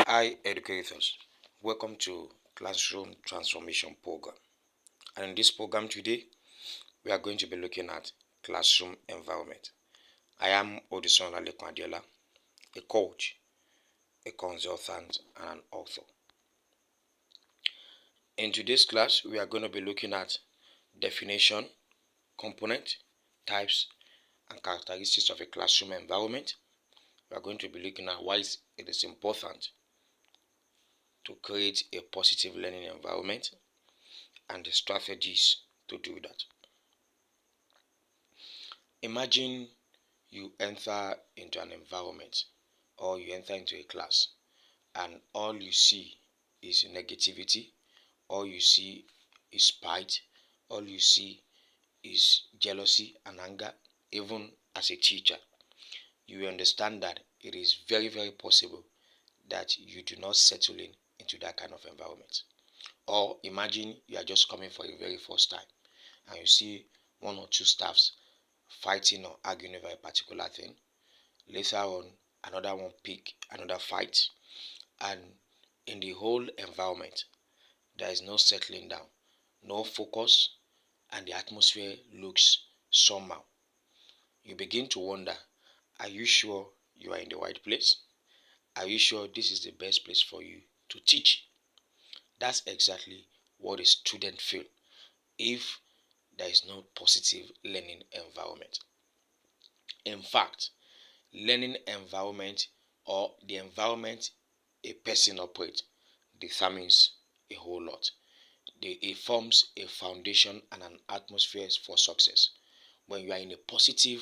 Hi educators, welcome to Classroom Transformation Program. And in this program today, we are going to be looking at classroom environment. I am Odison Adiola, a coach, a consultant, and an author. In today's class, we are going to be looking at definition, component, types, and characteristics of a classroom environment. We are going to be looking at why it is important to create a positive learning environment and the strategies to do that. Imagine you enter into an environment or you enter into a class and all you see is negativity, all you see is spite, all you see is jealousy and anger. Even as a teacher, you will understand that it is very, very possible that you do not settle into that kind of environment. Or imagine you are just coming for a very first time and you see one or two staffs fighting or arguing over a particular thing. Later on, another one pick another fight, and in the whole environment, there is no settling down, no focus, and the atmosphere looks somehow. You begin to wonder, are you sure you are in the right place? Are you sure this is the best place for you to teach? That's exactly what a student feel if there is no positive learning environment. In fact, learning environment or the environment a person operates determines a whole lot. It forms a foundation and an atmosphere for success. When you are in a positive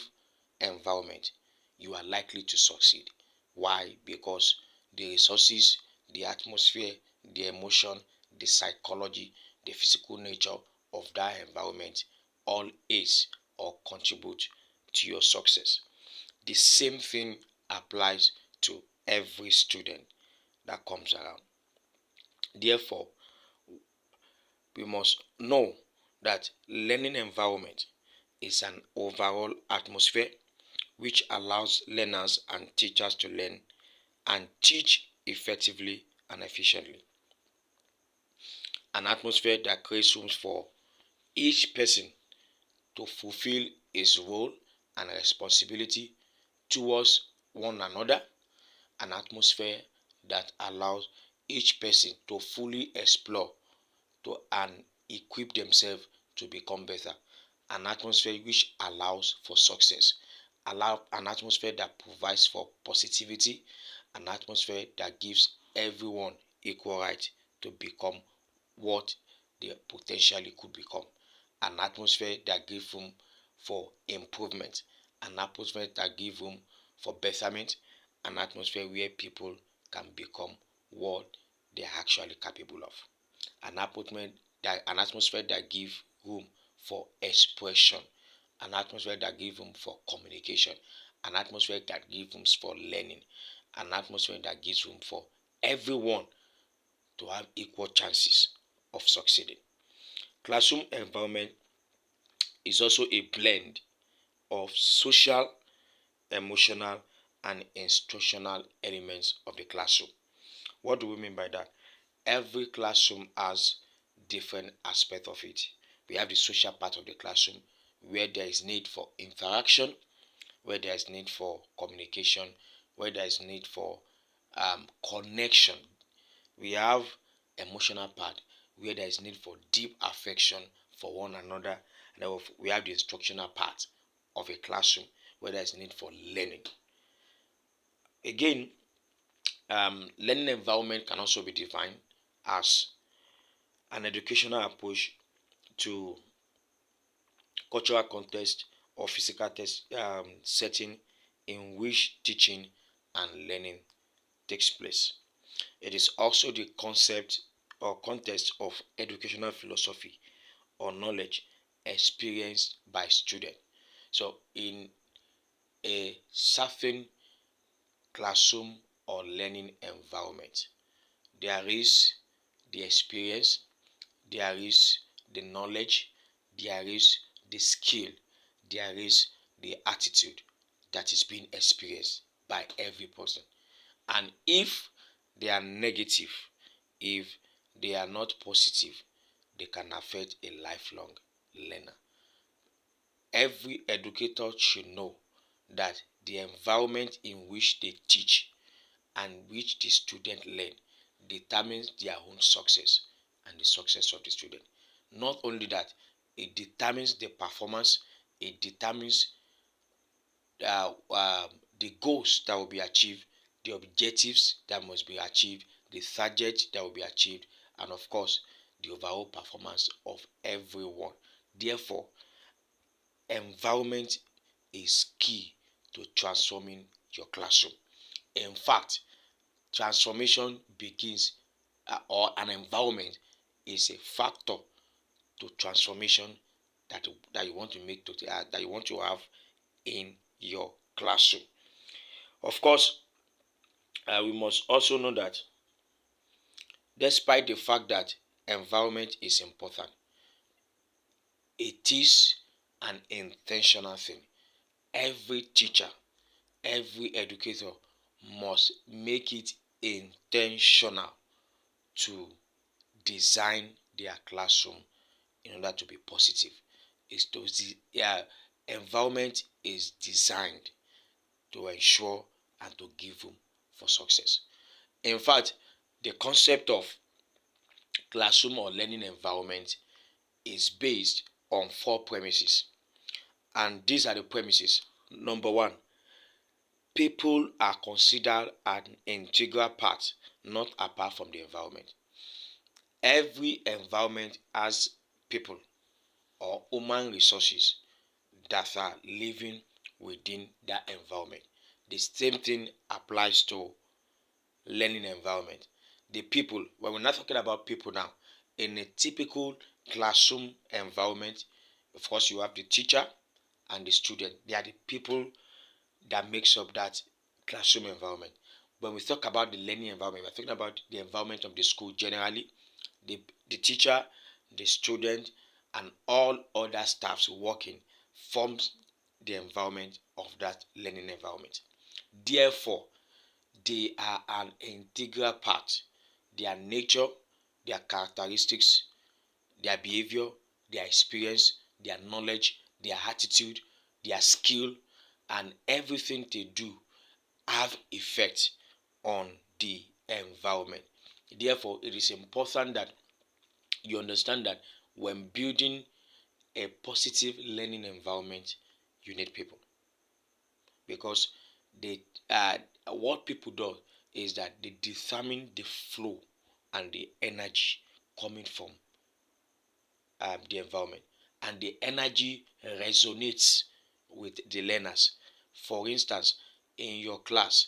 environment, you are likely to succeed. Why? Because the resources, the atmosphere, the emotion, the psychology, the physical nature of that environment all aids or contribute to your success. The same thing applies to every student that comes around. Therefore, we must know that learning environment is an overall atmosphere which allows learners and teachers to learn and teach effectively and efficiently. An atmosphere that creates rooms for each person to fulfill his role and responsibility towards one another. An atmosphere that allows each person to fully explore and equip themselves to become better. An atmosphere which allows for success. An atmosphere that provides for positivity. An atmosphere that gives everyone equal right to become what they potentially could become. An atmosphere that gives room for improvement. An atmosphere that gives room for betterment. An atmosphere where people can become what they are actually capable of. An atmosphere that gives room for expression, an atmosphere that gives room for communication, an atmosphere that gives room for learning, an atmosphere that gives room for everyone to have equal chances of succeeding. Classroom environment is also a blend of social, emotional, and instructional elements of the classroom. What do we mean by that? Every classroom has different aspects of it. We have the social part of the classroom where there is need for interaction, where there is need for communication, where there is need for connection. We have emotional part where there is need for deep affection for one another. And then we have the instructional part of a classroom where there is need for learning. Again, learning environment can also be defined as an educational approach to cultural context or physical setting in which teaching and learning takes place. It is also the concept or context of educational philosophy or knowledge experienced by students. So, in a certain classroom or learning environment, there is the experience, there is the knowledge, there is the skill, there is the attitude that is being experienced by every person. And if they are negative, if they are not positive, they can affect a lifelong learner. Every educator should know that the environment in which they teach and which the student learn determines their own success and the success of the student. Not only that, it determines the performance, it determines the goals that will be achieved, the objectives that must be achieved, the target that will be achieved, and of course, the overall performance of everyone. Therefore, environment is key to transforming your classroom. In fact, transformation begins or an environment is a factor to transformation that you want to make that you want to have in your classroom. Of course, we must also know that despite the fact that environment is important, it is an intentional thing. Every teacher, every educator must make it intentional to design their classroom in order to be positive. Is to the environment is designed to ensure and to give room for success. In fact, the concept of classroom or learning environment is based on four premises, and these are the premises. Number one, people are considered an integral part, not apart from the environment. Every environment has people or human resources that are living within that environment. The same thing applies to learning environment. The people, when we're not talking about people now, in a typical classroom environment, of course, you have the teacher and the student. They are the people that makes up that classroom environment. When we talk about the learning environment, we're talking about the environment of the school generally, the teacher, the student, and all other staffs working forms the environment of that learning environment. Therefore, they are an integral part. Their nature, their characteristics, their behavior, their experience, their knowledge, their attitude, their skill, and everything they do have effect on the environment. Therefore, it is important that you understand that when building a positive learning environment, you need people, because they what people do is that they determine the flow and the energy coming from the environment, and the energy resonates with the learners. For instance, in your class,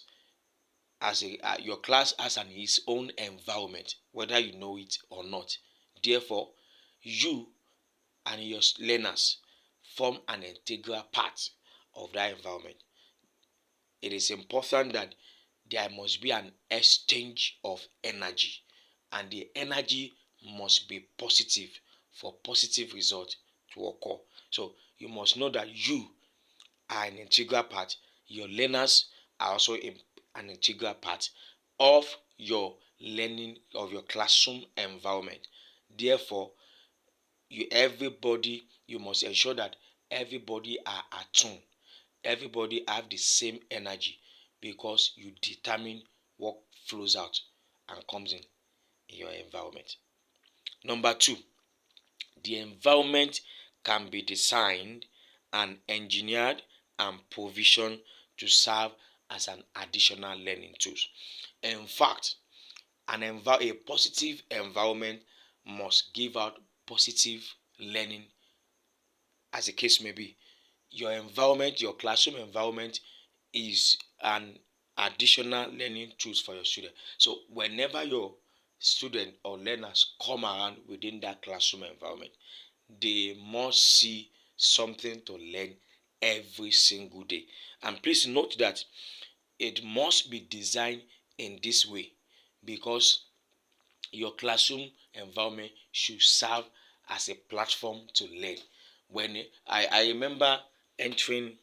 your class has its own environment, whether you know it or not. Therefore, you and your learners form an integral part of that environment. It is important that there must be an exchange of energy, and the energy must be positive for positive results to occur. So you must know that you are an integral part. Your learners are also an integral part of your learning, of your classroom environment. Therefore, you must ensure that everybody are attuned, everybody have the same energy, because you determine what flows out and comes in your environment. Number two, the environment can be designed and engineered and provisioned to serve as an additional learning tool. In fact, a positive environment must give out positive learning, as the case may be. Your environment, your classroom environment, is an additional learning tools for your student. So whenever your student or learners come around within that classroom environment, they must see something to learn every single day. And please note that it must be designed in this way, because your classroom environment should serve as a platform to learn. When I remember entering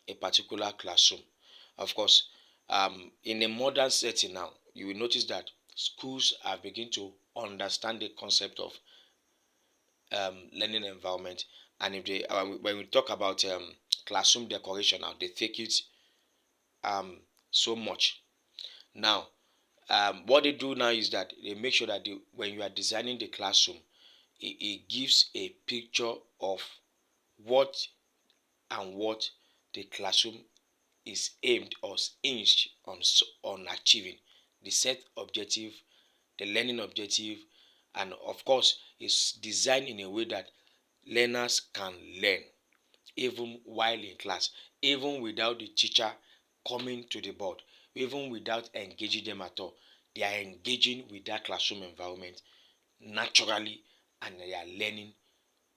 a particular classroom, of course, in a modern setting now, you will notice that schools are beginning to understand the concept of learning environment. And if they when we talk about classroom decoration now, they take it so much. Now, what they do now is that they make sure that when you are designing the classroom, it gives a picture of what and what the classroom is aimed or hinged on achieving, the set objective, the learning objective, and of course is designed in a way that learners can learn even while in class, even without the teacher coming to the board, even without engaging them at all. They are engaging with that classroom environment naturally, and they are learning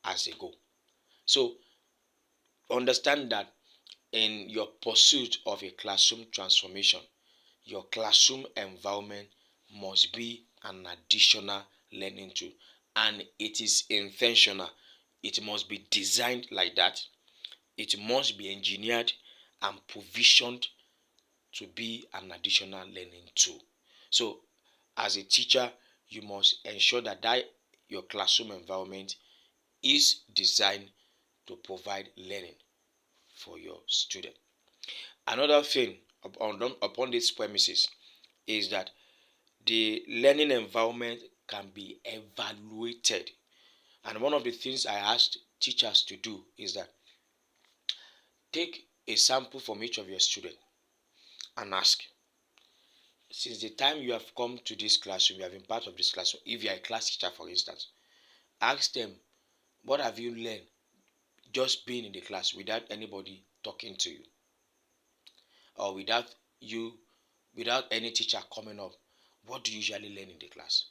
as they go. So understand that in your pursuit of a classroom transformation, your classroom environment must be an additional learning tool, and it is intentional. It must be designed like that. It must be engineered and provisioned to be an additional learning tool. So as a teacher, you must ensure that your classroom environment is designed to provide learning for your student. Another thing upon these premises is that the learning environment can be evaluated. And one of the things I asked teachers to do is that take a sample from each of your students and ask, since the time you have come to this classroom, you have been part of this classroom, if you are a class teacher for instance, ask them, what have you learned just being in the class without anybody talking to you, or without any teacher coming up? What do you usually learn in the class?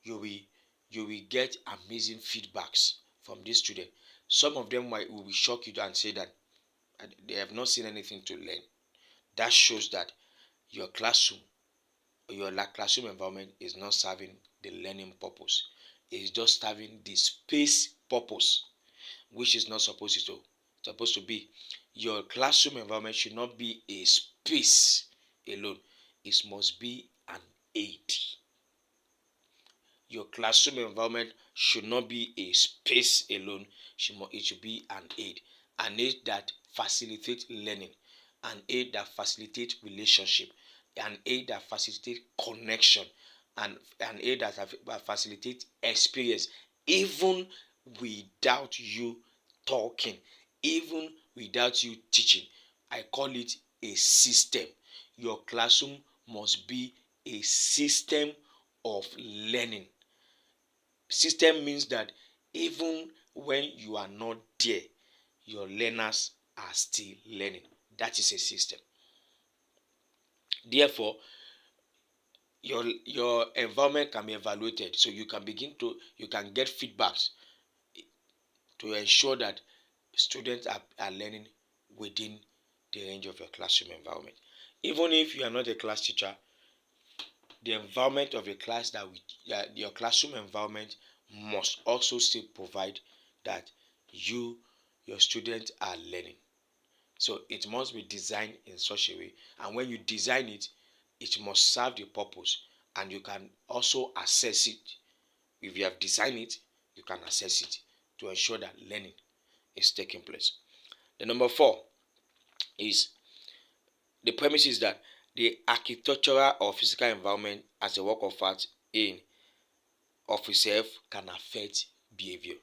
You will get amazing feedbacks from these students. Some of them will shock you and say that they have not seen anything to learn. That shows that your classroom environment is not serving the learning purpose. It is just serving the space purpose, which is not supposed to be. Your classroom environment should not be a space alone. It must be an aid. Your classroom environment should not be a space alone. It should be an aid that facilitates learning, an aid that facilitates relationship, an aid that facilitates connection, and an aid that facilitates experience, even without you talking, even without you teaching. I call it a system. Your classroom must be a system of learning. System means that even when you are not there, your learners are still learning. That is a system. Therefore, your environment can be evaluated, so you can get feedbacks to ensure that students are learning within the range of your classroom environment. Even if you are not a class teacher, the environment of a class your classroom environment must also still provide that your students are learning. So it must be designed in such a way, and when you design it, it must serve the purpose, and you can also assess it. If you have designed it, you can assess it to ensure that learning is taking place. The number 4 is the premise is that the architectural or physical environment as a work of art in of itself can affect behavior.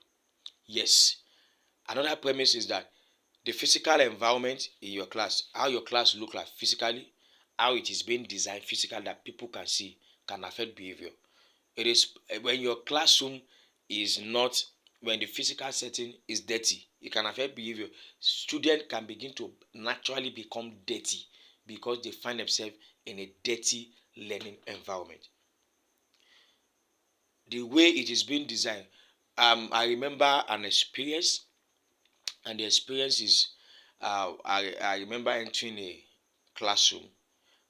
Yes. Another premise is that the physical environment in your class, how your class look like physically, how it is being designed physically that people can see, can affect behavior. It is when your classroom is not, when the physical setting is dirty, it can affect behavior. Students can begin to naturally become dirty because they find themselves in a dirty learning environment. The way it is being designed, I remember an experience, and the experience is I remember entering a classroom,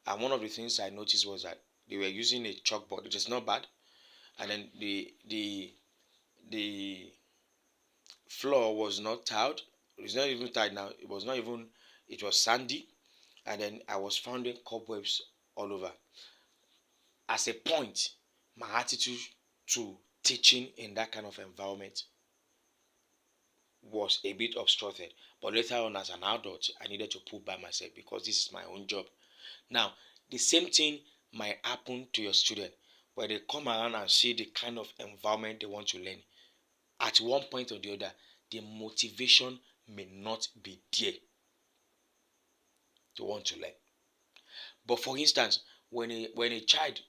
and one of the things I noticed was that they were using a chalkboard, which is not bad, and then the floor was not tiled. It's not even tiled now. It was not even. It was sandy, and then I was finding cobwebs all over. as a point, my attitude to teaching in that kind of environment was a bit obstructed. But later on, as an adult, I needed to pull by myself because this is my own job. Now, the same thing might happen to your student where they come around and see the kind of environment they want to learn. At one point or the other, the motivation may not be there to want to learn. But for instance, when a child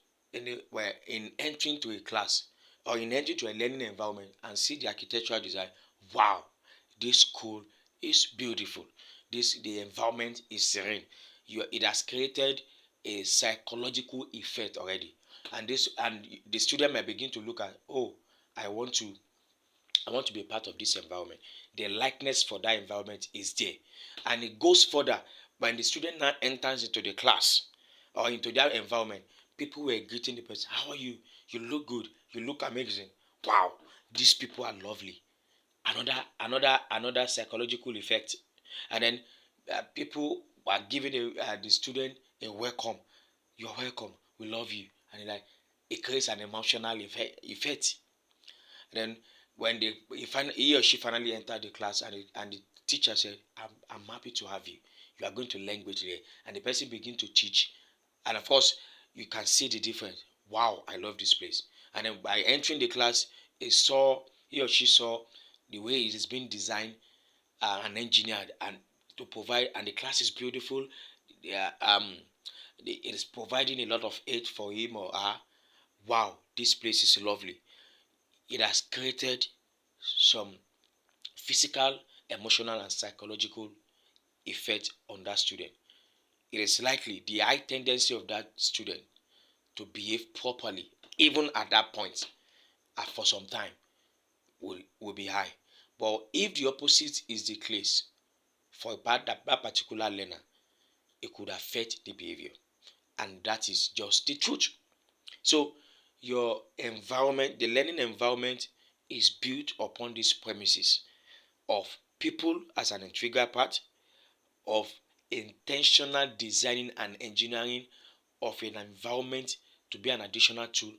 were in entering to a class or in entering to a learning environment and see the architectural design, wow, this school is beautiful. The environment is serene. It has created a psychological effect already, and the student may begin to look at, oh, I want to I want to be a part of this environment. The likeness for that environment is there. And it goes further when the student now enters into the class or into that environment. People were greeting the person. How are you? You look good. You look amazing. Wow, these people are lovely. Another psychological effect. And then people are giving the student a welcome. You're welcome. We love you. And it creates an emotional effect. Then when he or she finally entered the class and the teacher said, I'm happy to have you. You are going to learn greatly here. And the person begin to teach. And of course, you can see the difference. Wow, I love this place. And then by entering the class, he or she saw the way it is being designed and engineered and to provide, and the class is beautiful. Yeah, it is providing a lot of aid for him or her. Wow, this place is lovely. It has created some physical, emotional, and psychological effect on that student. It is likely the high tendency of that student to behave properly, even at that point, for some time, will be high. But if the opposite is the case for that particular learner, it could affect the behavior. And that is just the truth. So, your environment, the learning environment, is built upon these premises of people as an integral part, of intentional designing and engineering of an environment to be an additional tool,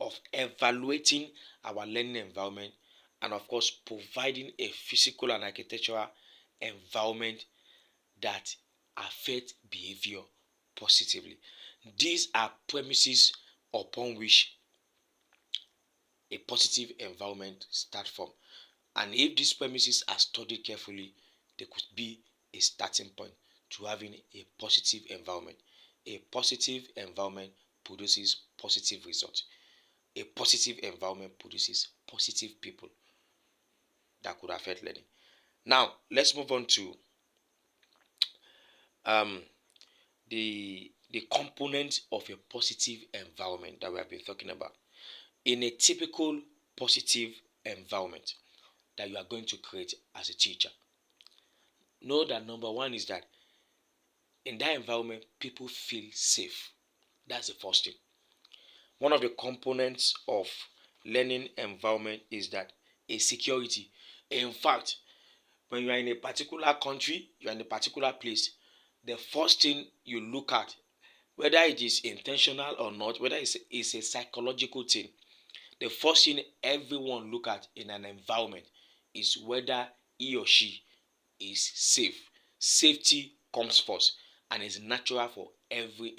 of evaluating our learning environment, and of course providing a physical and architectural environment that affect behavior positively. These are premises upon which a positive environment start from. And if these premises are studied carefully, they could be a starting point to having a positive environment. A positive environment produces positive results. A positive environment produces positive people that could affect learning. Now, let's move on to um, the components of a positive environment that we have been talking about. In a typical positive environment that you are going to create as a teacher, know that number one is that in that environment, people feel safe. That's the first thing. One of the components of learning environment is that a security. In fact, when you are in a particular country, you are in a particular place, the first thing you look at, whether it is intentional or not, whether it's a psychological thing, the first thing everyone look at in an environment is whether he or she is safe. Safety comes first and is natural for every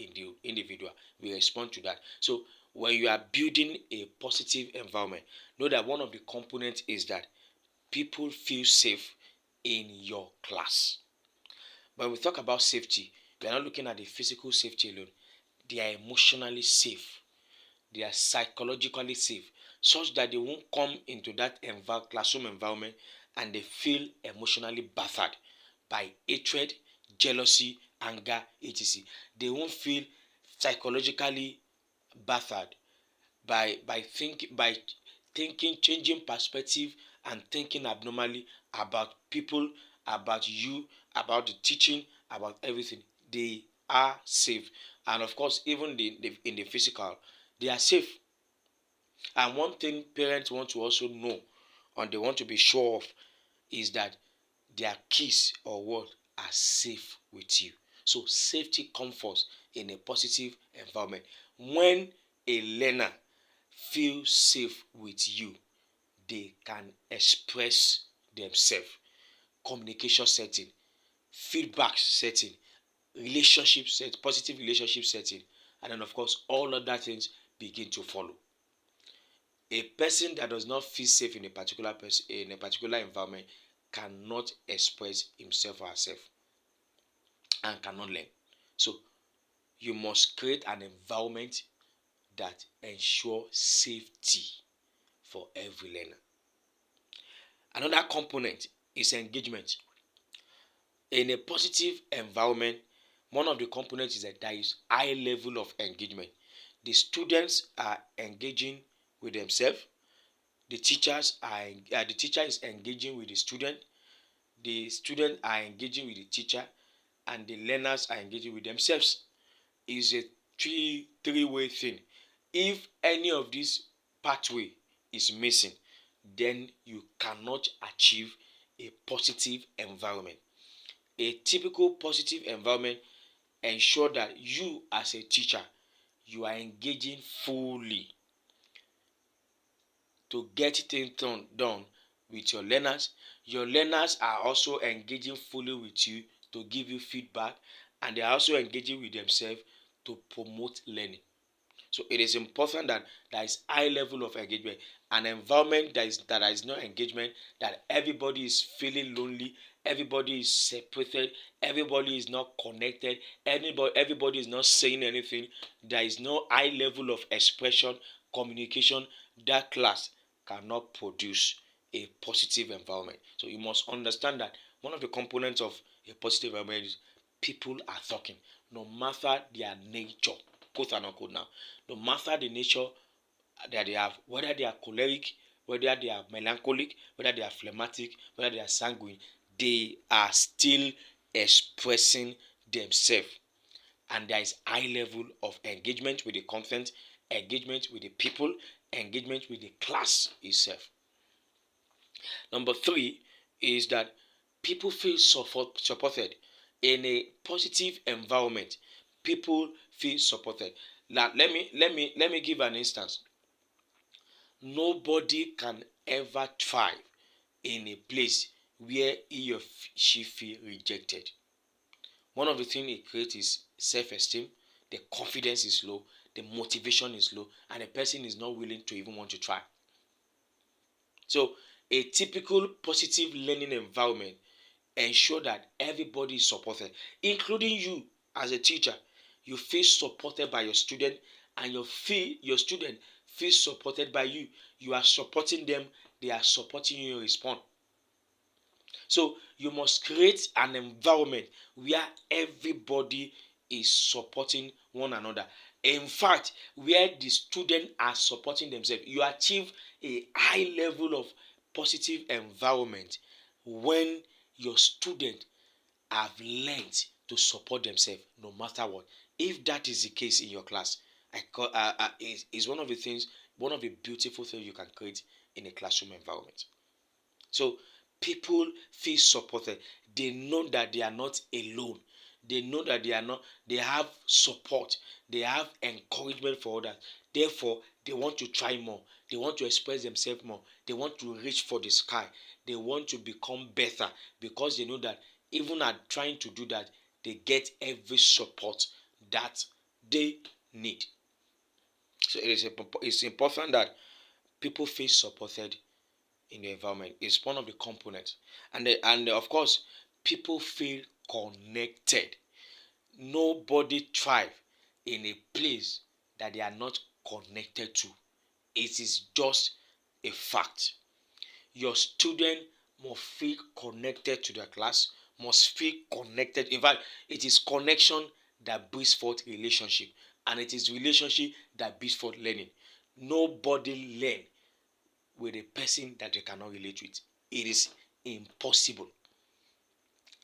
individual. We respond to that. So when you are building a positive environment, know that one of the components is that people feel safe in your class. When we talk about safety, we are not looking at the physical safety alone. They are emotionally safe. They are psychologically safe, such that they won't come into that classroom environment and they feel emotionally battered by hatred, jealousy, anger, etc. They won't feel psychologically battered by thinking, changing perspective, and thinking abnormally about people, about you, about the teaching, about everything. They are safe. And of course, even in the physical, they are safe. And one thing parents want to also know, and they want to be sure of, is that their kids or what are safe with you. So safety comes first in a positive environment. When a learner feel safe with you, they can express themselves. Communication setting, feedback setting, relationship set, positive relationship setting, and then of course all other things begin to follow. A person that does not feel safe in a particular environment cannot express himself or herself and cannot learn. So you must create an environment that ensure safety for every learner. Another component is engagement. In a positive environment, one of the components is that there is high level of engagement. The students are engaging with themselves. The teacher is engaging with the student. The students are engaging with the teacher, and the learners are engaging with themselves. It's a three-way thing. If any of this pathway is missing, then you cannot achieve a positive environment. A typical positive environment ensure that you as a teacher, you are engaging fully to get things done with your learners. Your learners are also engaging fully with you to give you feedback, and they are also engaging with themselves to promote learning. So it is important that there is high level of engagement. An environment that is no engagement, that everybody is feeling lonely, everybody is separated, everybody is not connected, everybody is not saying anything, there is no high level of expression, communication, that class cannot produce a positive environment. So you must understand that one of the components of a positive environment is people are talking, no matter their nature, quote and unquote now, no matter the nature that they have, whether they are choleric, whether they are melancholic, whether they are phlegmatic, whether they are sanguine, they are still expressing themselves. And there is high level of engagement with the content, engagement with the people, engagement with the class itself. Number three is that people feel supported in a positive environment. People feel supported. Now let me give an instance. Nobody can ever thrive in a place where he or she feel rejected. One of the things it creates is self-esteem. The confidence is low, the motivation is low, and the person is not willing to even want to try. So a typical positive learning environment ensure that everybody is supported, including you as a teacher. You feel supported by your student, and your student feels supported by you. You are supporting them, they are supporting you in response. So you must create an environment where everybody is supporting one another. In fact, where the students are supporting themselves, you achieve a high level of positive environment when your students have learned to support themselves no matter what. If that is the case in your class, is one of the things, one of the beautiful things you can create in a classroom environment. So people feel supported. They know that they are not alone. They know that they have support. They have encouragement for others. Therefore, they want to try more. They want to express themselves more. They want to reach for the sky. They want to become better because they know that even at trying to do that, they get every support that they need. So it's important that people feel supported in the environment. It's one of the components. And of course, people feel connected. Nobody thrive in a place that they are not connected to. It is just a fact. Your student must feel connected to their class, must feel connected. In fact, it is connection that brings forth relationship, and it is relationship that brings forth learning. Nobody learn with a person that they cannot relate with. It is impossible.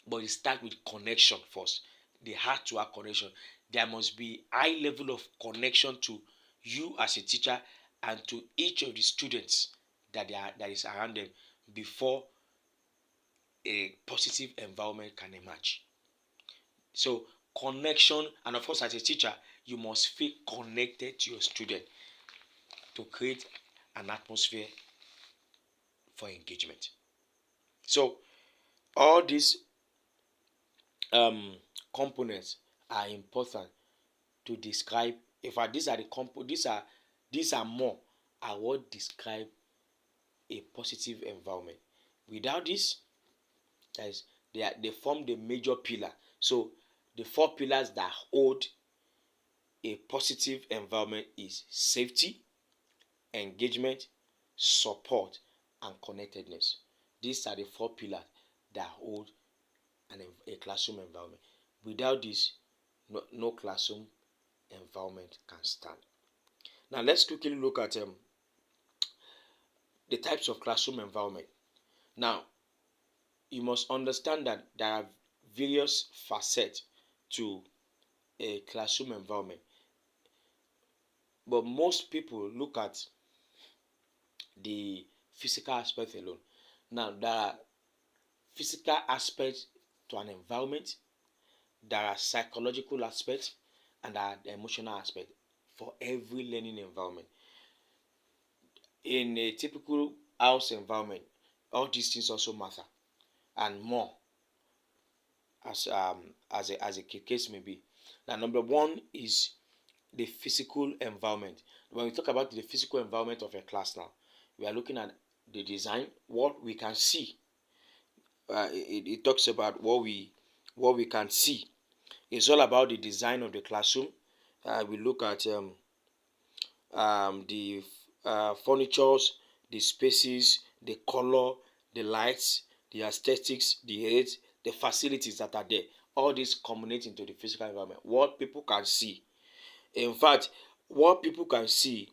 But it starts with connection first. They have to have connection. There must be high level of connection to you as a teacher and to each of the students that is around them before a positive environment can emerge. So connection, and of course as a teacher, you must feel connected to your student to create an atmosphere for engagement. So all these components are important to describe. In fact, these are the these are more are what describe a positive environment. Without this, that is, they form the major pillar. So the four pillars that hold a positive environment is safety, engagement, support, and connectedness. These are the four pillars that hold a classroom environment. Without this, no classroom environment can stand. Now let's quickly look at the types of classroom environment. Now you must understand that there are various facets to a classroom environment, but most people look at the physical aspect alone. Now there are physical aspects to an environment, there are psychological aspects, and there are the emotional aspect for every learning environment. In a typical house environment, all these things also matter and more, as a case may be. Now number one is the physical environment. When we talk about the physical environment of a class now, we are looking at the design, what we can see. It talks about what we can see. It's all about the design of the classroom. We look at the furnitures, the spaces, the color, the lights, the aesthetics, the aids, the facilities that are there. All this culminate into the physical environment. What people can see. In fact, what people can see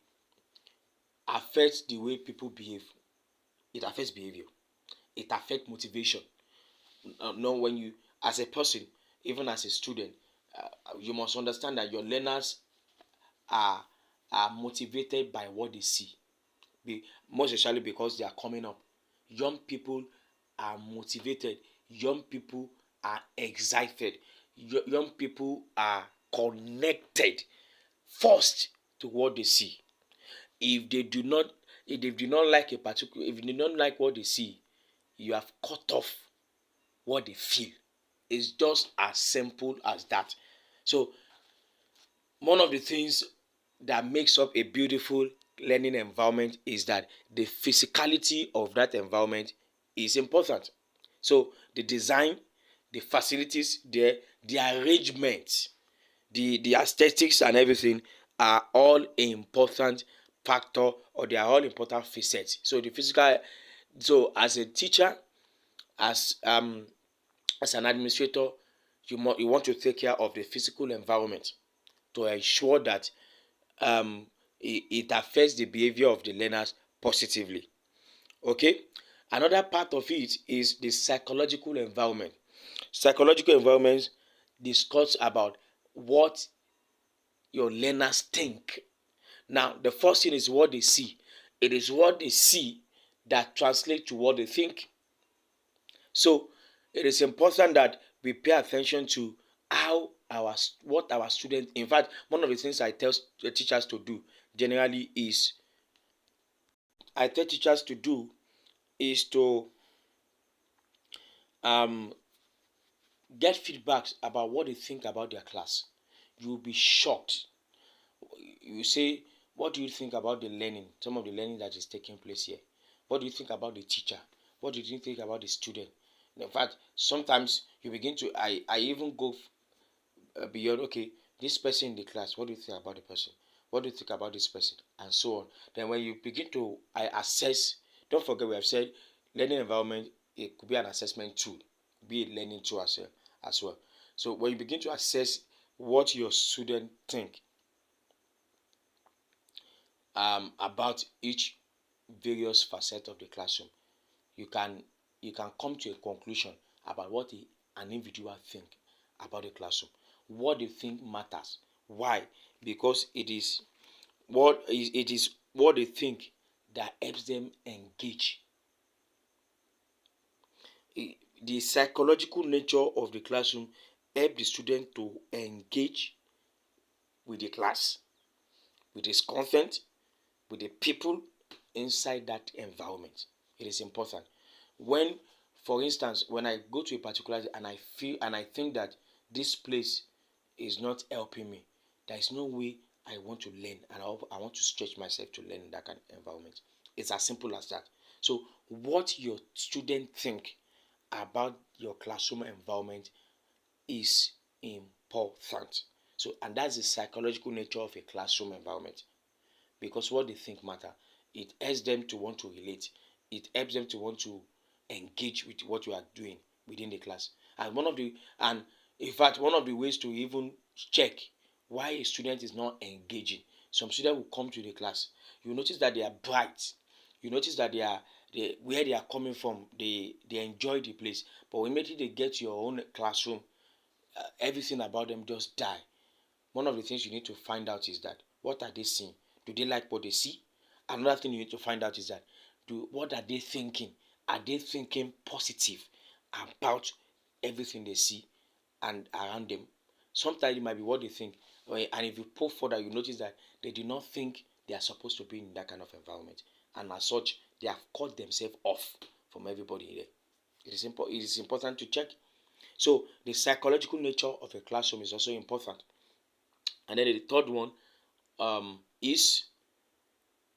affects the way people behave. It affects behavior. It affects motivation. Now, when you, as a person, even as a student, you must understand that your learners are are motivated by what they see. Most especially because they are coming up. Young people are motivated. Young people are excited. Young people are connected first to what they see. If they do not, if they do not like a particular, if they don't like what they see, you have cut off what they feel. It's just as simple as that. So one of the things that makes up a beautiful learning environment is that the physicality of that environment is important. So the design, the facilities, the arrangement, the aesthetics and everything are all important factor, or they are all important facets. So the physical, so as a teacher, as as an administrator, you want to take care of the physical environment to ensure that it affects the behavior of the learners positively. Okay, another part of it is the psychological environment. Psychological environments discuss about what your learners think. Now the first thing is what they see. It is what they see that translates to what they think. So it is important that we pay attention to how what our students. In fact, one of the things I tell the teachers to do generally is I tell teachers to do is to um, get feedbacks about what they think about their class. You will be shocked. You say, what do you think about the learning? Some of the learning that is taking place here. What do you think about the teacher? What do you think about the student? In fact, sometimes you begin to. I even go beyond. Okay, this person in the class. What do you think about the person? What do you think about this person? And so on. Then when you begin to I assess. Don't forget we have said learning environment. It could be an assessment tool, be a learning tool as well. So when you begin to assess what your student think about each various facet of the classroom, you can come to a conclusion about what an individual think about the classroom, what they think matters. Why? Because it is what they think that helps them engage. The psychological nature of the classroom help the student to engage with the class, with its content, with the people inside that environment. It is important. When, for instance, when I go to a particular and I feel and I think that this place is not helping me, there is no way I want to learn, and I want to stretch myself to learn in that kind of environment. It's as simple as that. So what your students think about your classroom environment is important. So, and that's the psychological nature of a classroom environment, because what they think matter. It helps them to want to relate. It helps them to want to engage with what you are doing within the class. And in fact, one of the ways to even check why a student is not engaging, some students will come to the class. You notice that they are bright. You notice that where they are coming from, they enjoy the place. But immediately they get to your own classroom, everything about them just die. One of the things you need to find out is that, what are they seeing? Do they like what they see? Another thing you need to find out is that, what are they thinking? Are they thinking positive about everything they see and around them? Sometimes it might be what they think, and if you pull further, you notice that they do not think they are supposed to be in that kind of environment, and as such, they have cut themselves off from everybody there. It is important to check. So the psychological nature of a classroom is also important. And then the third one is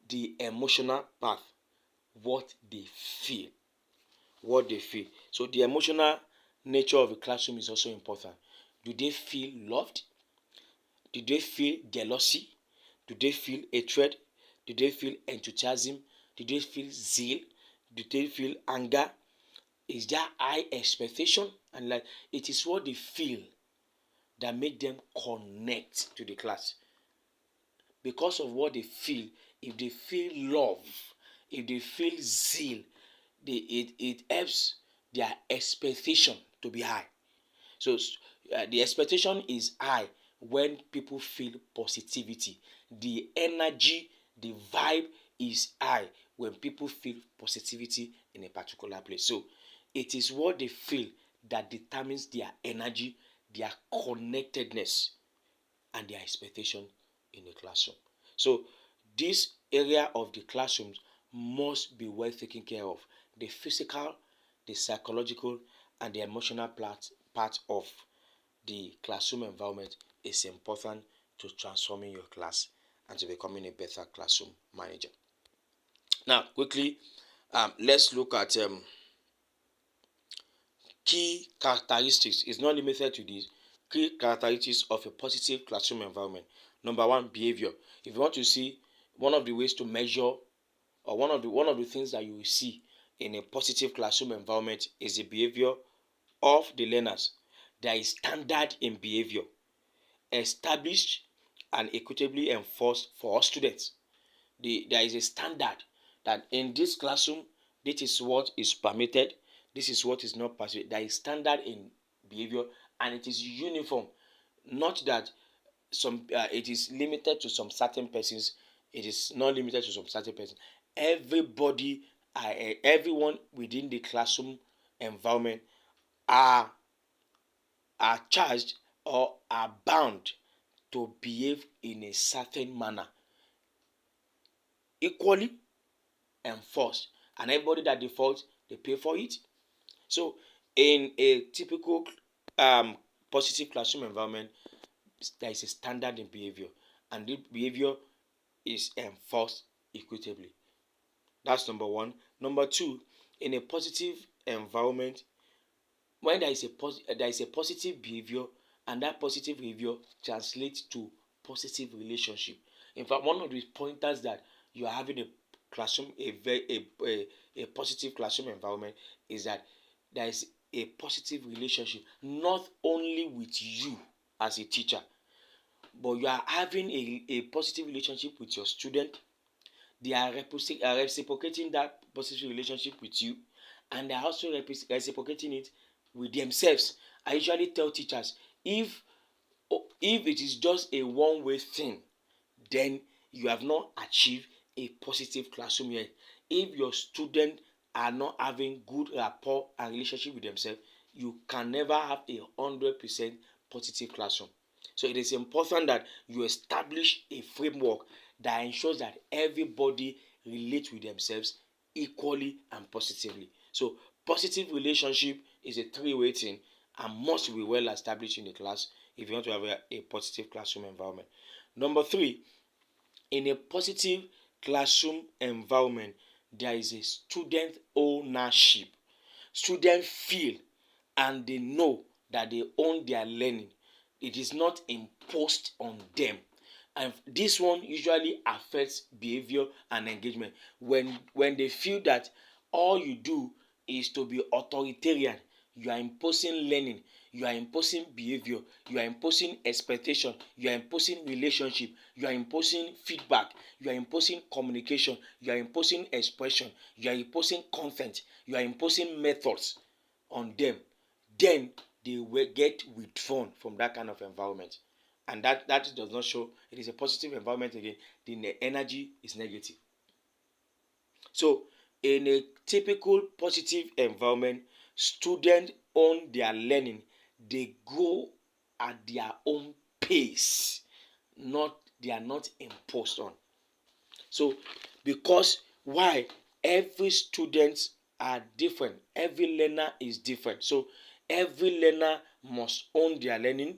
the emotional part, what they feel. What they feel. So the emotional nature of a classroom is also important. Do they feel loved? Do they feel jealousy? Do they feel hatred? Do they feel enthusiasm? Do they feel zeal? Do they feel anger? Is there high expectation? And like, it is what they feel that make them connect to the class. Because of what they feel, if they feel love, if they feel zeal, it helps their expectation to be high. So the expectation is high when people feel positivity. The energy, the vibe is high when people feel positivity in a particular place. So it is what they feel that determines their energy, their connectedness, and their expectation in the classroom. So this area of the classrooms must be well taken care of. The physical, the psychological, and the emotional part of the classroom environment is important to transforming your class and to becoming a better classroom manager. Now, quickly, let's look at key characteristics. It's not limited to these key characteristics of a positive classroom environment. Number one, behavior. If you want to see one of the ways to measure, or one of the things that you will see in a positive classroom environment, is the behavior of the learners. There is standard in behavior, established and equitably enforced for all students. There is a standard that in this classroom, this is what is permitted, this is what is not permitted. There is standard in behavior, and it is uniform. Not that it is limited to some certain persons. It is not limited to some certain persons. Everybody, everyone within the classroom environment are charged or are bound to behave in a certain manner, equally enforced, and everybody that defaults, they pay for it. So in a typical positive classroom environment, there is a standard in behavior, and the behavior is enforced equitably. That's number one. Number two, in a positive environment, when there is a positive behavior, and that positive behavior translates to positive relationship. In fact, one of the pointers that you are having a classroom, a positive classroom environment, is that there is a positive relationship, not only with you as a teacher, but you are having a positive relationship with your student. They are reciprocating that positive relationship with you, and they are also reciprocating it with themselves. I usually tell teachers, if it is just a one-way thing, then you have not achieved a positive classroom yet. If your students are not having good rapport and relationship with themselves, you can never have a 100% positive classroom. So it is important that you establish a framework that ensures that everybody relates with themselves equally and positively. So positive relationship is a three-way thing and must be well established in the class if you want to have a positive classroom environment. Number three, in a positive classroom environment, there is a student ownership. Students feel and they know that they own their learning. It is not imposed on them. And this one usually affects behavior and engagement. When they feel that all you do is to be authoritarian, you are imposing learning, you are imposing behavior, you are imposing expectation, you are imposing relationship, you are imposing feedback, you are imposing communication, you are imposing expression, you are imposing content, you are imposing methods on them, then they will get withdrawn from that kind of environment, and that does not show it is a positive environment. Again, the energy is negative. So in a typical positive environment, students own their learning. They grow at their own pace, not they are not imposed on. So because why? Every student are different, every learner is different. So every learner must own their learning,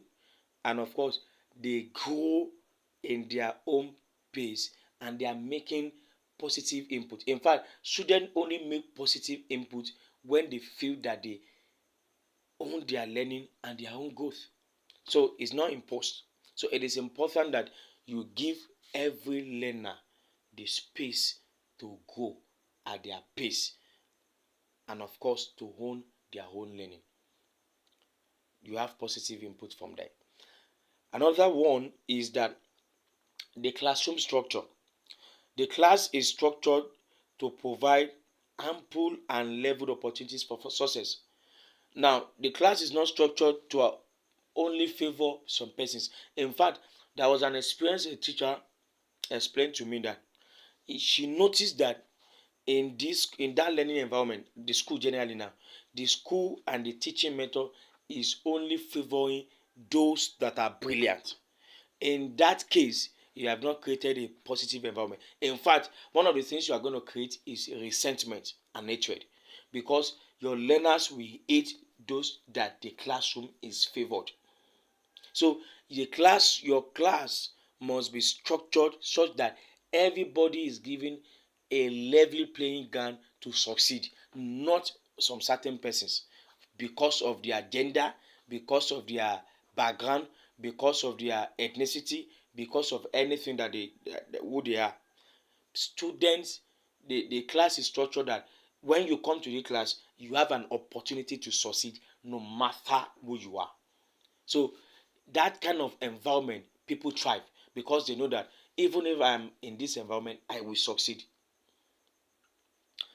and of course they grow in their own pace and they are making positive input. In fact, students only make positive input when they feel that they own their learning and their own growth. So it's not imposed. So it is important that you give every learner the space to go at their pace, and of course to own their own learning. You have positive input from there. Another one is that the classroom structure. The class is structured to provide ample and leveled opportunities for success. Now, the class is not structured to only favor some persons. In fact, there was an experience a teacher explained to me that she noticed that in that learning environment, the school generally now, the school and the teaching method is only favoring those that are brilliant. In that case, you have not created a positive environment. In fact, one of the things you are going to create is resentment and hatred, because your learners will hate those that the classroom is favored. So your class must be structured such that everybody is given a level playing ground to succeed, not some certain persons because of their gender, because of their background, because of their ethnicity, because of anything that who they are. Students, the class is structured that when you come to the class, you have an opportunity to succeed no matter who you are. So that kind of environment, people thrive because they know that even if I'm in this environment, I will succeed.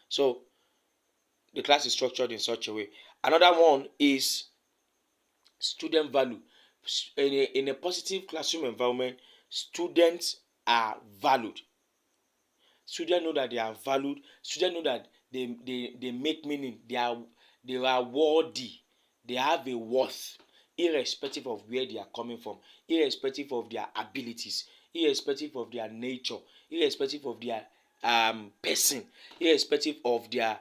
So the class is structured in such a way. Another one is student value. In a positive classroom environment, students are valued. Students know that they are valued. Students know that they make meaning. They are worthy. They have a worth, irrespective of where they are coming from, irrespective of their abilities, irrespective of their nature, irrespective of their person, irrespective of their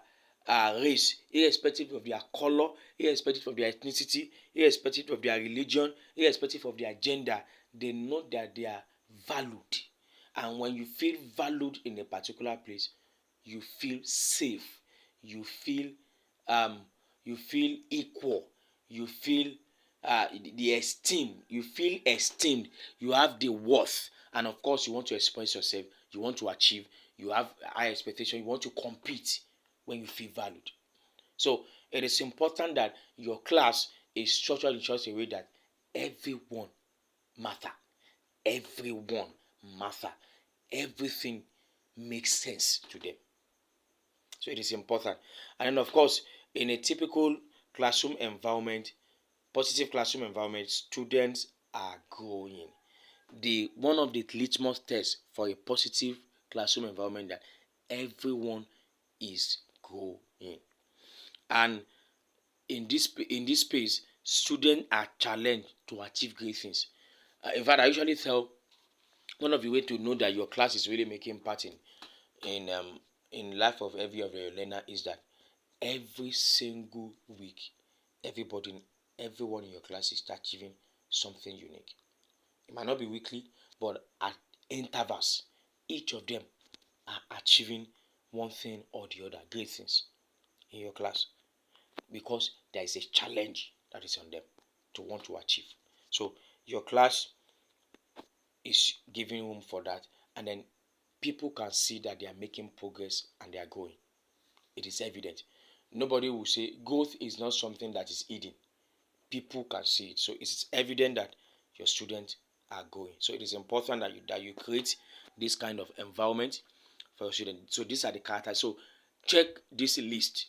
race, irrespective of their color, irrespective of their ethnicity, irrespective of their religion, irrespective of their gender. They know that they are valued. And when you feel valued in a particular place, you feel safe, you feel um you feel equal, you feel the esteem, you feel esteemed, you have the worth, and of course you want to express yourself, you want to achieve, you have high expectation, you want to compete when you feel valued. So it is important that your class is structured in such a way that everyone matter, everyone matter, everything makes sense to them. So it is important. And then of course, in a typical classroom environment, positive classroom environment, students are growing. The one of the litmus tests for a positive classroom environment that everyone is growing. And in this space, students are challenged to achieve great things. In fact, I usually tell one of the way to know that your class is really making part in life of every of your learner is that every single week, everybody, everyone in your class is achieving something unique. It might not be weekly, but at intervals, each of them are achieving one thing or the other, great things in your class, because there is a challenge that is on them to want to achieve. So your class is giving room for that, and then people can see that they are making progress and they are growing. It is evident. Nobody will say growth is not something that is hidden. People can see it. So it is evident that your students are growing. So it is important that you create this kind of environment for your students. So these are the characters. So check this list.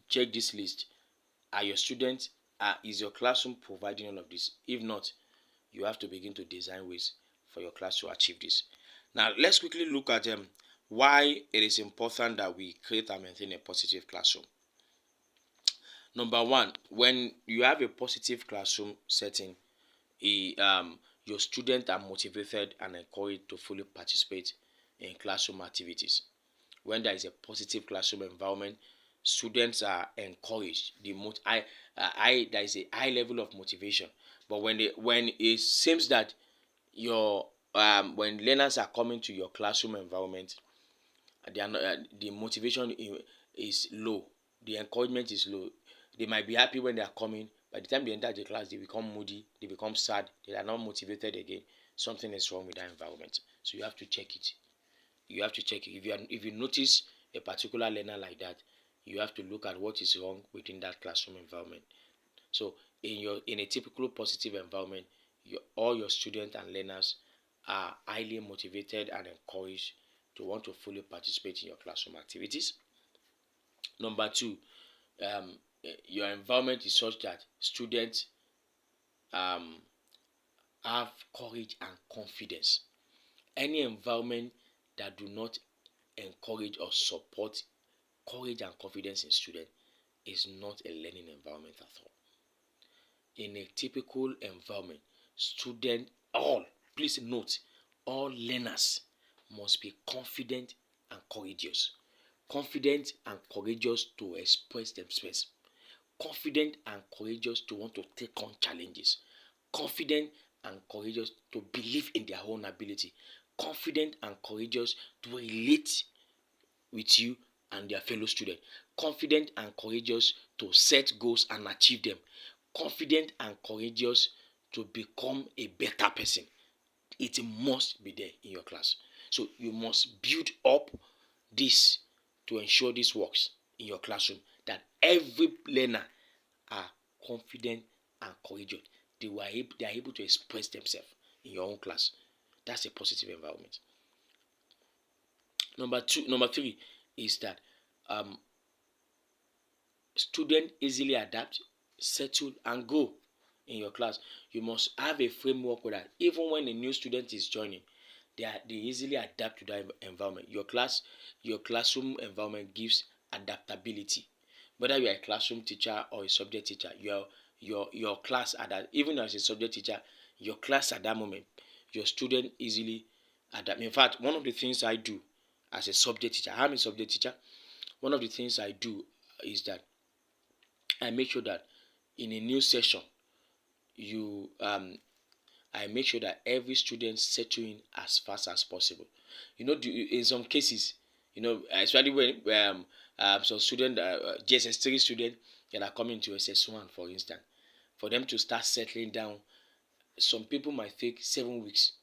Check this list. Are your students, is your classroom providing all of this? If not, you have to begin to design ways for your class to achieve this. Now let's quickly look at why it is important that we create and maintain a positive classroom. Number one, when you have a positive classroom setting, your students are motivated and encouraged to fully participate in classroom activities. When there is a positive classroom environment, students are encouraged. There is a high level of motivation. But when it seems that your when learners are coming to your classroom environment, they are not, the motivation is low, the encouragement is low. They might be happy when they are coming. By the time they enter the class, they become moody, they become sad, they are not motivated again. Something is wrong with that environment. So you have to check it. You have to check it. If you notice a particular learner like that, you have to look at what is wrong within that classroom environment. So in a typical positive environment, all your students and learners are highly motivated and encouraged to want to fully participate in your classroom activities. Number two, your environment is such that students um, have courage and confidence. Any environment that do not encourage or support courage and confidence in students is not a learning environment at all. In a typical environment, students, all, please note, all learners must be confident and courageous. Confident and courageous to express themselves. Confident and courageous to want to take on challenges. Confident and courageous to believe in their own ability. Confident and courageous to relate with you and their fellow students. Confident and courageous to set goals and achieve them. Confident and courageous to become a better person. It must be there in your class. So you must build up this to ensure this works in your classroom, that every learner are confident and courageous. They are able to express themselves in your own class. That's a positive environment. Number three is that um, students easily adapt, settle, and grow in your class. You must have a framework where that even when a new student is joining, they easily adapt to that environment. Your classroom environment gives adaptability. Whether you are a classroom teacher or a subject teacher, your class at that, even as a subject teacher, your class at that moment, your student easily adapt. In fact, one of the things I do as a subject teacher, I'm a subject teacher. One of the things I do is that I make sure that in a new session, you I make sure that every student settle in as fast as possible. In some cases, especially when some student, GSS 3 student that are coming to SS 1, for instance, for them to start settling down, some people might take 7 weeks.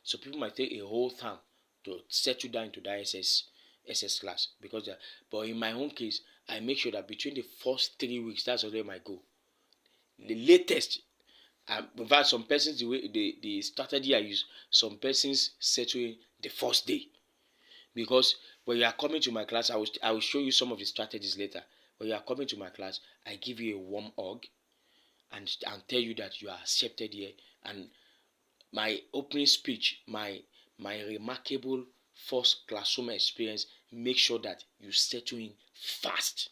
Some people might take a whole term to settle down into that SS class because. But in my own case, I make sure that between the first 3 weeks, that's already my goal. The latest, in fact, some persons, the strategy I use, some persons settle in the first day, because when you are coming to my class, I will show you some of the strategies later. When you are coming to my class, I give you a warm hug and tell you that you are accepted here, and my opening speech, my remarkable first classroom experience, make sure that you settle in fast.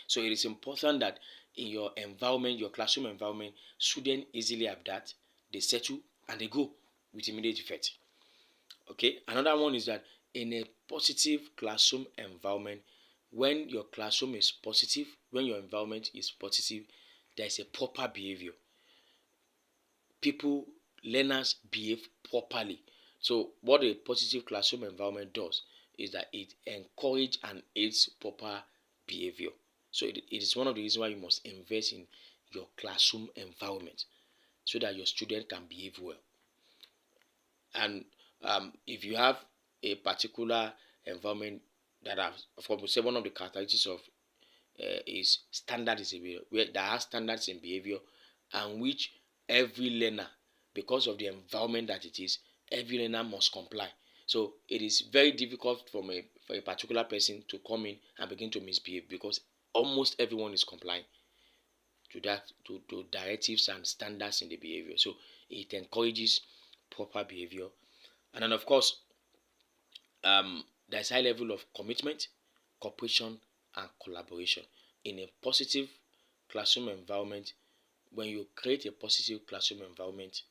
So it is important that in your environment, your classroom environment, students easily adapt, they settle, and they go with immediate effect. Okay, another one is that in a positive classroom environment, when your classroom is positive, when your environment is positive, there is a proper behavior. People, learners behave properly. So what a positive classroom environment does is that it encourages and aids proper behavior. So it is one of the reasons why you must invest in your classroom environment so that your student can behave well. And if you have a particular environment that has, for say, one of the characteristics of is standardism, where that has standards in behavior, and which every learner, because of the environment that it is, every learner must comply. So it is very difficult for a particular person to come in and begin to misbehave, because almost everyone is complying to to directives and standards in the behavior. So it encourages proper behavior. And then of course, there's high level of commitment, cooperation, and collaboration in a positive classroom environment. When you create a positive classroom environment,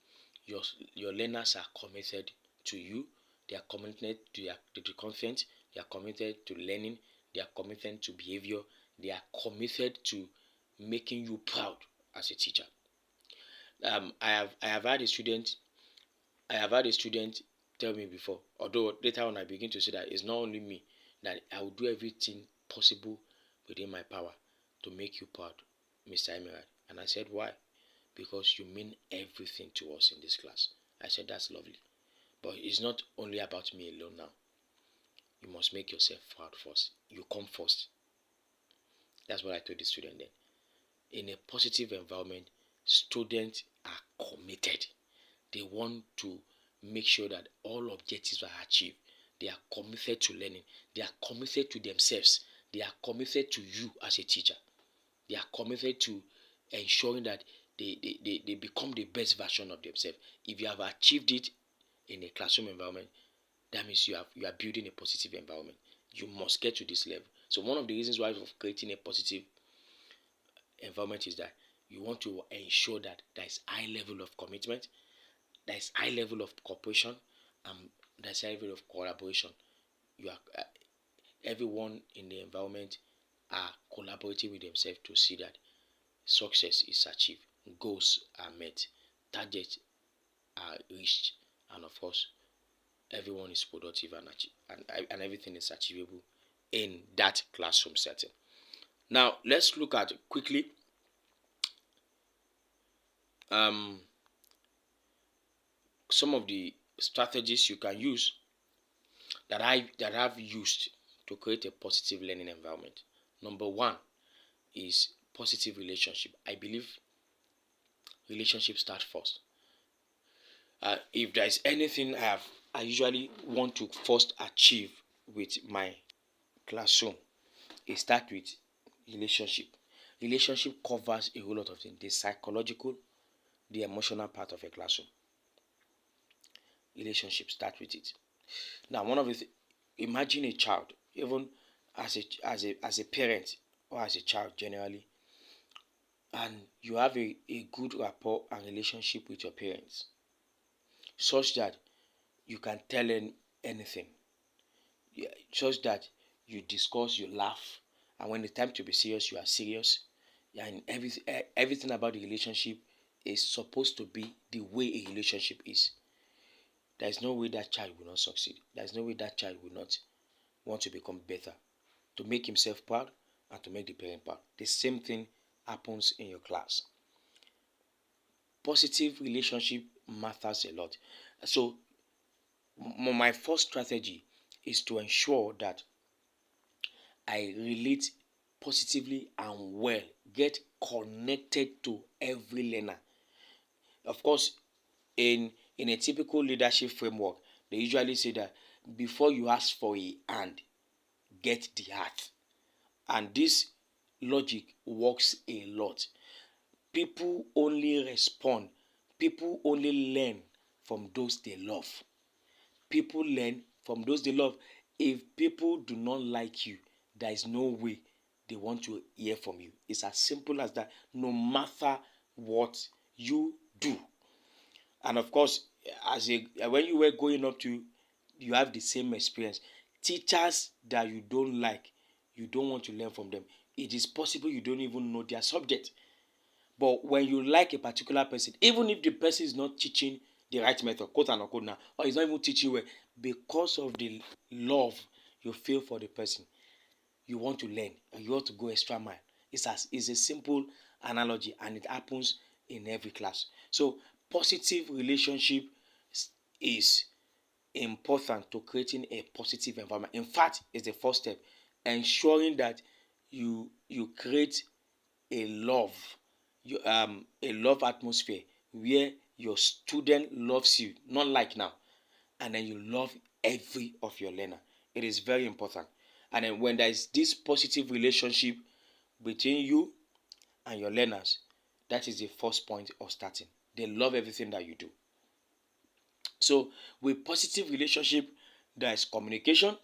your learners are committed to you. They are committed to the content. They are committed to learning. They are committed to behavior. They are committed to making you proud as a teacher. I have had a student tell me before, although later on I begin to say that it's not only me, that I will do everything possible within my power to make you proud, Mr. Emerald. And I said, why? Because you mean everything to us in this class. I said, that's lovely. But it's not only about me alone now. You must make yourself proud first. You come first. That's what I told the student then. In a positive environment, students are committed. They want to make sure that all objectives are achieved. They are committed to learning. They are committed to themselves. They are committed to you as a teacher. They are committed to ensuring that they become the best version of themselves. If you have achieved it in a classroom environment, that means you are building a positive environment. You must get to this level. So one of the reasons why of creating a positive environment is that you want to ensure that there is high level of commitment, there is high level of cooperation, and there is high level of collaboration. You are everyone in the environment are collaborating with themselves to see that success is achieved, goals are met, targets are reached, and of course, everyone is productive and everything is achievable in that classroom setting. Now, let's look at quickly some of the strategies you can use that I've used to create a positive learning environment. Number one is positive relationship. I believe relationships start first. If there is anything I usually want to first achieve with my classroom, it starts with relationship. Relationship covers a whole lot of things: the psychological, the emotional part of a classroom. Relationship start with it. Now, one of the imagine a child, even as a parent or as a child generally, and you have a good rapport and relationship with your parents, such that you can tell them anything, such that you discuss, you laugh, and when it's time to be serious, you are serious, and everything about the relationship is supposed to be the way a relationship is. There is no way that child will not succeed. There is no way that child will not want to become better, to make himself proud and to make the parent proud. The same thing happens in your class. Positive relationship matters a lot. So my first strategy is to ensure that I relate positively and well, get connected to every learner. Of course, in a typical leadership framework, they usually say that before you ask for a hand, get the heart. And this logic works a lot. People only respond, people only learn from those they love. People learn from those they love. If people do not like you, there is no way they want to hear from you. It's as simple as that. No matter what you do. And of course, when you were going up to, you have the same experience. Teachers that you don't like, you don't want to learn from them. It is possible you don't even know their subject. But when you like a particular person, even if the person is not teaching the right method, quote and unquote now, or is not even teaching well, because of the love you feel for the person, you want to learn and you want to go extra mile. It's a simple analogy, and it happens in every class. So positive relationship is important to creating a positive environment. In fact, it's the first step, ensuring that you create a love, a love atmosphere where your student loves you, not like now, and then you love every of your learner. It is very important. And then when there is this positive relationship between you and your learners, that is the first point of starting. They love everything that you do. So with positive relationship, there is communication.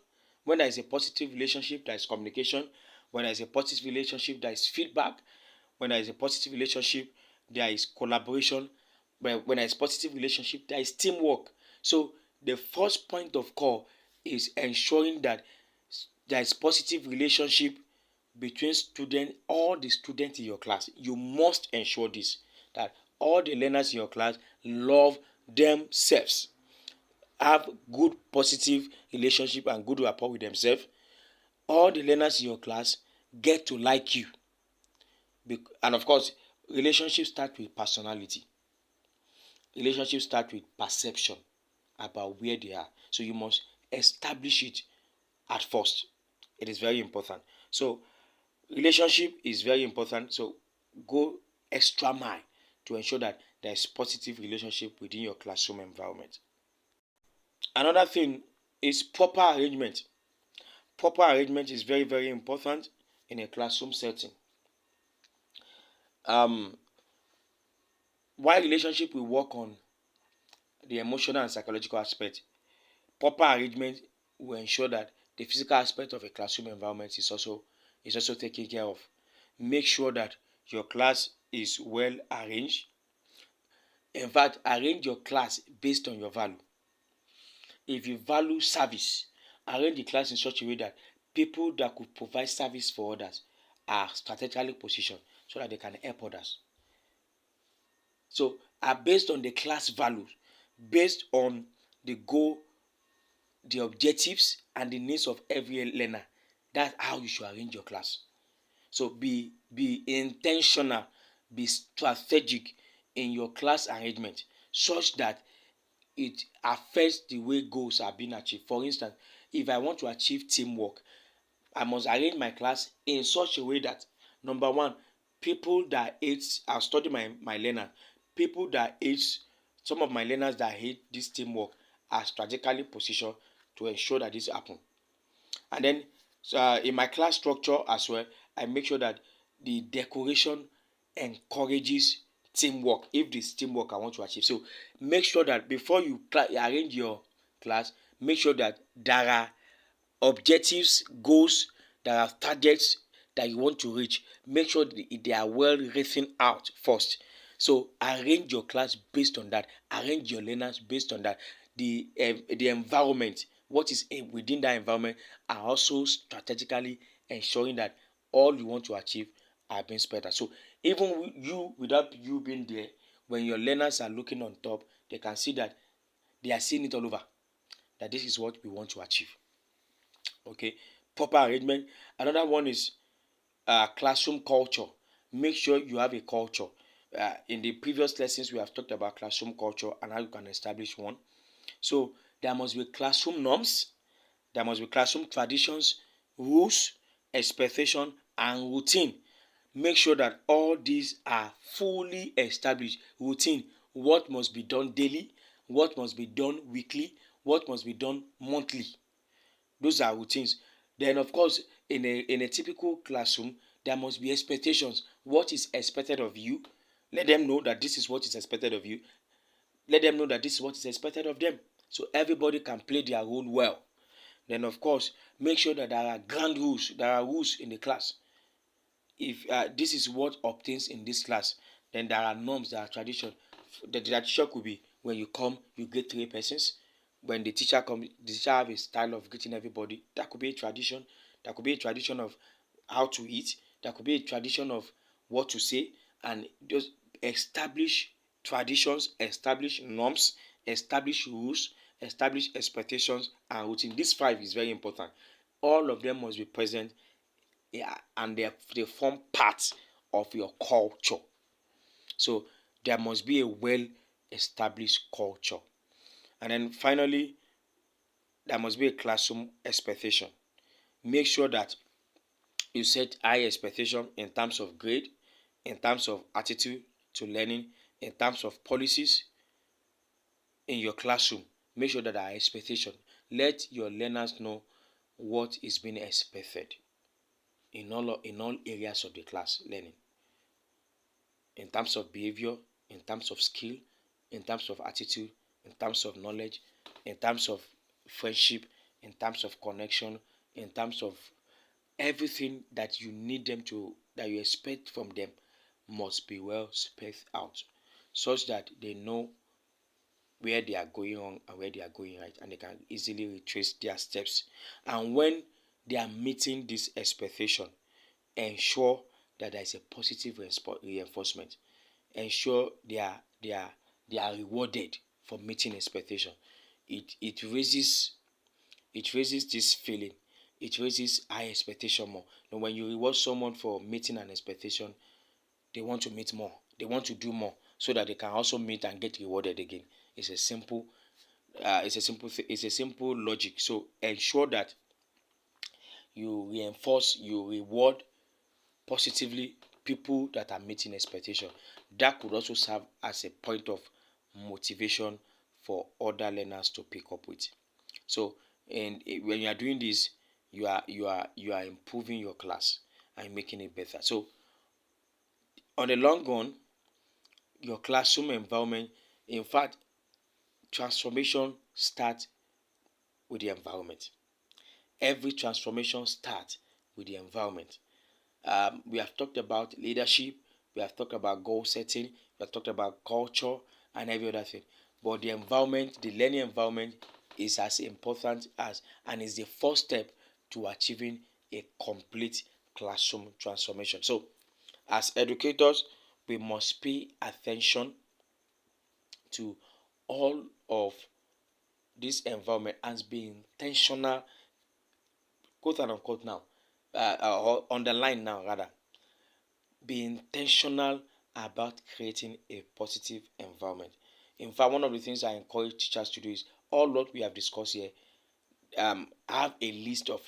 When there is a positive relationship, there is communication. When there is a positive relationship, there is feedback. When there is a positive relationship, there is collaboration. When there is positive relationship, there is teamwork. So the first point of call is ensuring that there is positive relationship between students, all the students in your class. You must ensure this, that all the learners in your class love themselves, have good positive relationship and good rapport with themselves. All the learners in your class get to like you. And of course, relationships start with personality. Relationships start with perception about where they are. So you must establish it at first. It is very important. So relationship is very important. So go extra mile to ensure that there is positive relationship within your classroom environment. Another thing is proper arrangement. Proper arrangement is very, very important in a classroom setting. Um, while relationship will work on the emotional and psychological aspect, proper arrangement will ensure that the physical aspect of a classroom environment is also taken care of. Make sure that your class is well arranged. In fact, arrange your class based on your value. If you value service, arrange the class in such a way that people that could provide service for others are strategically positioned so that they can help others. So are based on the class values, based on the goal, the objectives, and the needs of every learner. That's how you should arrange your class. So be intentional, be strategic in your class arrangement such that it affects the way goals are being achieved. For instance, if I want to achieve teamwork, I must arrange my class in such a way that, number one, people that hate, I'll study my learner, people that hate, some of my learners that hate this teamwork are strategically positioned to ensure that this happen. And then in my class structure as well, I make sure that the decoration encourages teamwork if this teamwork I want to achieve. So make sure that before you arrange your class, make sure that there are objectives, goals, there are targets that you want to reach. Make sure they are well written out first. So arrange your class based on that. Arrange your learners based on that. The environment, what is within that environment, are also strategically ensuring that all you want to achieve are being spread out. So even you, without you being there, when your learners are looking on top, they can see that they are seeing it all over. That this is what we want to achieve. Okay, proper arrangement. Another one is classroom culture. Make sure you have a culture. In the previous lessons, we have talked about classroom culture and how you can establish one. So there must be classroom norms, there must be classroom traditions, rules, expectation, and routine. Make sure that all these are fully established. Routine, what must be done daily, what must be done weekly, what must be done monthly. Those are routines. Then of course, in a typical classroom, there must be expectations. What is expected of you? Let them know that this is what is expected of you. Let them know that this is what is expected of them. So everybody can play their role well. Then of course, make sure that there are ground rules. There are rules in the class. If this is what obtains in this class, then there are norms, there are tradition. The tradition could be when you come, you greet three persons. When the teacher comes, the teacher have a style of greeting everybody. That could be a tradition. That could be a tradition of how to eat. That could be a tradition of what to say, and just establish traditions, establish norms, establish rules, establish expectations and routine. This five is very important. All of them must be present, yeah, and they form part of your culture. So there must be a well established culture. And then finally, there must be a classroom expectation. Make sure that you set high expectation in terms of grade, in terms of attitude to learning, in terms of policies in your classroom. Make sure that there are expectation. Let your learners know what is being expected in all areas of the class learning, in terms of behavior, in terms of skill, in terms of attitude, in terms of knowledge, in terms of friendship, in terms of connection, in terms of everything that you need them to, that you expect from them, must be well spelled out, such that they know where they are going wrong and where they are going right, and they can easily retrace their steps. And when they are meeting this expectation, ensure that there is a positive reinforcement. Ensure they are rewarded for meeting expectation. It raises this feeling. It raises high expectation more. And when you reward someone for meeting an expectation, they want to meet more. They want to do more so that they can also meet and get rewarded again. It's a simple it's a simple logic. So ensure that you reward positively people that are meeting expectation. That could also serve as a point of motivation for other learners to pick up with. So, and when you are doing this, you are improving your class and making it better. So, on the long run, your classroom environment, in fact, transformation starts with the environment. Every transformation starts with the environment. We have talked about leadership, we have talked about goal setting, we have talked about culture and every other thing. But the environment, the learning environment, is as important as, and is the first step to achieving a complete classroom transformation. So, as educators, we must pay attention to all of this environment and be intentional, quote and unquote now, or underline now rather, be intentional about creating a positive environment. In fact, one of the things I encourage teachers to do is all what we have discussed here. Have a list of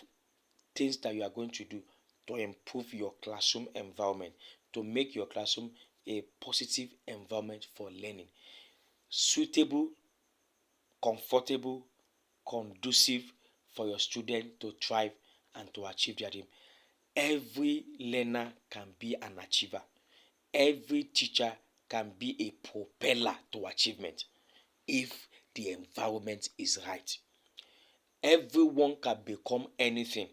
things that you are going to do to improve your classroom environment, to make your classroom a positive environment for learning, suitable, comfortable, conducive for your student to thrive and to achieve their dream. Every learner can be an achiever. Every teacher can be a propeller to achievement if the environment is right. Everyone can become anything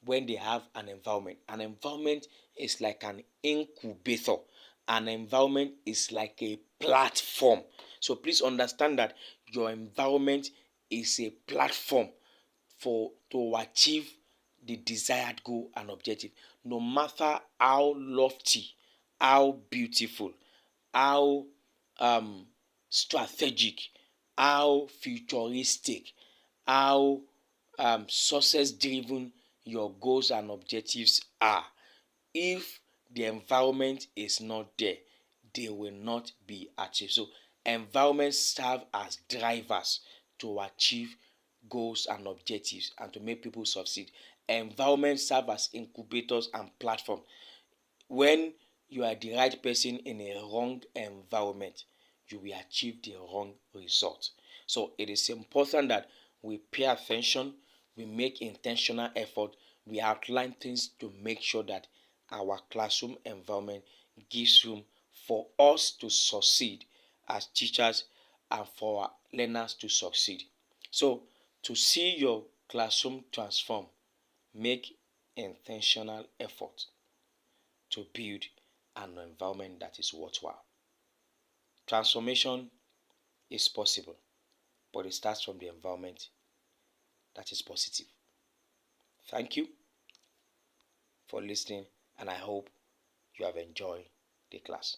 when they have an environment. An environment is like an incubator. An environment is like a platform. So please understand that your environment is a platform for to achieve the desired goal and objective. No matter how lofty, how beautiful, how um, strategic, how futuristic, how success driven your goals and objectives are, if the environment is not there, they will not be achieved. So environments serve as drivers to achieve goals and objectives and to make people succeed. Environments serve as incubators and platforms. When you are the right person in a wrong environment, you will achieve the wrong result. So it is important that we pay attention, we make intentional effort, we outline things to make sure that our classroom environment gives room for us to succeed as teachers and for our learners to succeed. So to see your classroom transform, make intentional effort to build an environment that is worthwhile. Transformation is possible, but it starts from the environment that is positive. Thank you for listening, and I hope you have enjoyed the class.